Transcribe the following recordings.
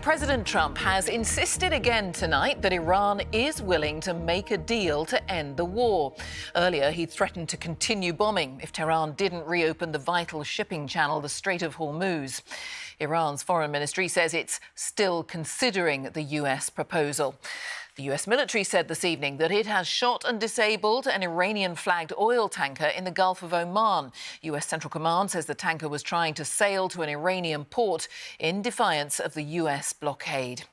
President Trump has insisted again tonight that Iran is willing to make a deal to end the war. Earlier, he threatened to continue bombing if Tehran didn't reopen the vital shipping channel, the Strait of Hormuz. Iran's foreign ministry says it's still considering the US proposal. The US military said this evening that it has shot and disabled an Iranian-flagged oil tanker in the Gulf of Oman. US Central Command says the tanker was trying to sail to an Iranian port in defiance of the US blockade.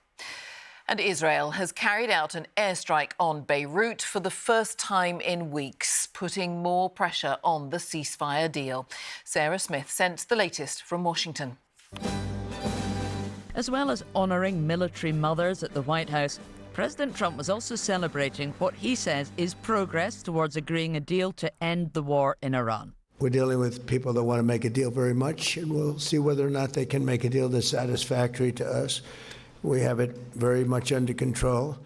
And Israel has carried out an airstrike on Beirut for the first time in weeks, putting more pressure on the ceasefire deal. Sarah Smith sent the latest from Washington. As well as honouring military mothers at the White House, President Trump was also celebrating what he says is progress towards agreeing a deal to end the war in Iran. We're dealing with people that want to make a deal very much, and we'll see whether or not they can make a deal that's satisfactory to us. We have it very much under control.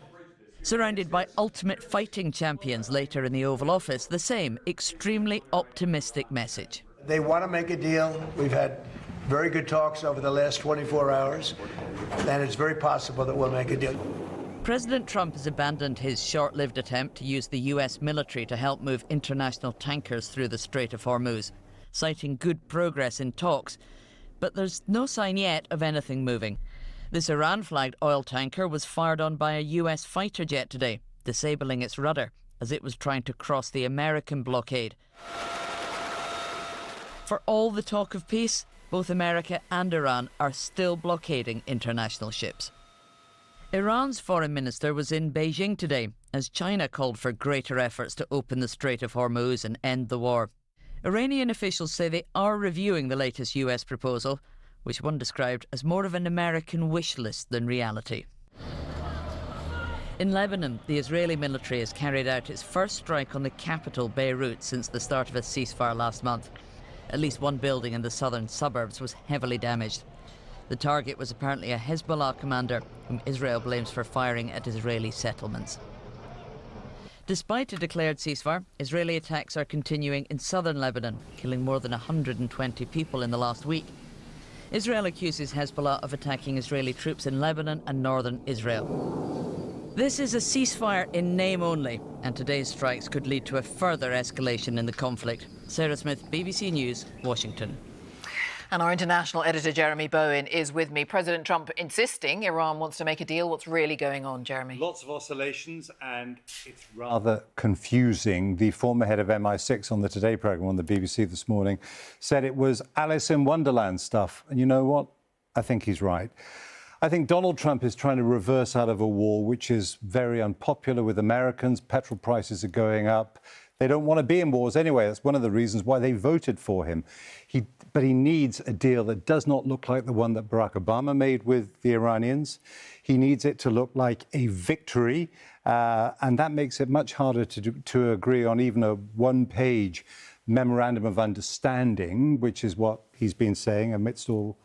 Surrounded by ultimate fighting champions later in the Oval Office, the same extremely optimistic message. They want to make a deal. We've had very good talks over the last 24 hours, and it's very possible that we'll make a deal. President Trump has abandoned his short-lived attempt to use the US military to help move international tankers through the Strait of Hormuz, citing good progress in talks. But there's no sign yet of anything moving. This Iran-flagged oil tanker was fired on by a US fighter jet today, disabling its rudder as it was trying to cross the American blockade. For all the talk of peace, both America and Iran are still blockading international ships. Iran's foreign minister was in Beijing today as China called for greater efforts to open the Strait of Hormuz and end the war. Iranian officials say they are reviewing the latest US proposal, which one described as more of an American wish list than reality. In Lebanon, the Israeli military has carried out its first strike on the capital, Beirut, since the start of a ceasefire last month. At least one building in the southern suburbs was heavily damaged. The target was apparently a Hezbollah commander, whom Israel blames for firing at Israeli settlements. Despite a declared ceasefire, Israeli attacks are continuing in southern Lebanon, killing more than 120 people in the last week. Israel accuses Hezbollah of attacking Israeli troops in Lebanon and northern Israel. This is a ceasefire in name only, and today's strikes could lead to a further escalation in the conflict. Sarah Smith, BBC News, Washington. And our international editor, Jeremy Bowen, is with me. President Trump insisting Iran wants to make a deal. What's really going on, Jeremy? Lots of oscillations, and it's rather confusing. The former head of MI6 on the Today programme on the BBC this morning said it was Alice in Wonderland stuff. And you know what? I think he's right. I think Donald Trump is trying to reverse out of a war which is very unpopular with Americans. Petrol prices are going up. They don't want to be in wars anyway. That's one of the reasons why they voted for him. But he needs a deal that does not look like the one that Barack Obama made with the Iranians. He needs it to look like a victory, and that makes it much harder to agree on even a one-page memorandum of understanding, which is what he's been saying amidst all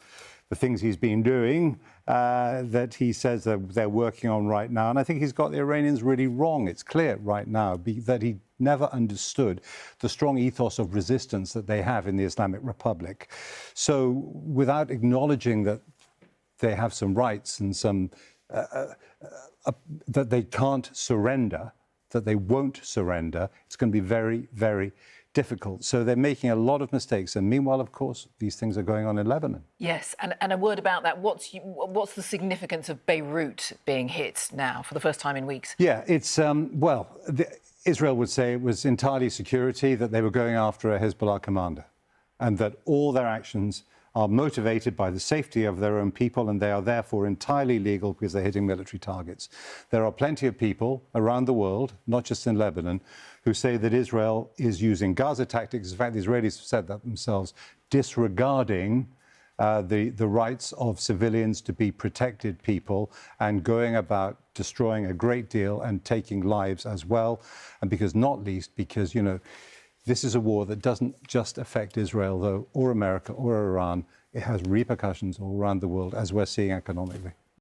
the things he's been doing, that he says that they're working on right now. And I think he's got the Iranians really wrong. It's clear right now that he never understood the strong ethos of resistance that they have in the Islamic Republic. So without acknowledging that they have some rights and some that they can't surrender, that they won't surrender, it's going to be very, very difficult. So they're making a lot of mistakes. And meanwhile, of course, these things are going on in Lebanon. Yes, and a word about that. What's the significance of Beirut being hit now for the first time in weeks? Yeah, it's, Israel would say it was entirely security, that they were going after a Hezbollah commander, and that all their actions are motivated by the safety of their own people, and they are therefore entirely legal because they're hitting military targets. There are plenty of people around the world, not just in Lebanon, who say that Israel is using Gaza tactics. In fact, the Israelis have said that themselves, disregarding the rights of civilians to be protected people and going about destroying a great deal and taking lives as well. And not least because, you know, this is a war that doesn't just affect Israel, though, or America or Iran. It has repercussions all around the world, as we're seeing economically.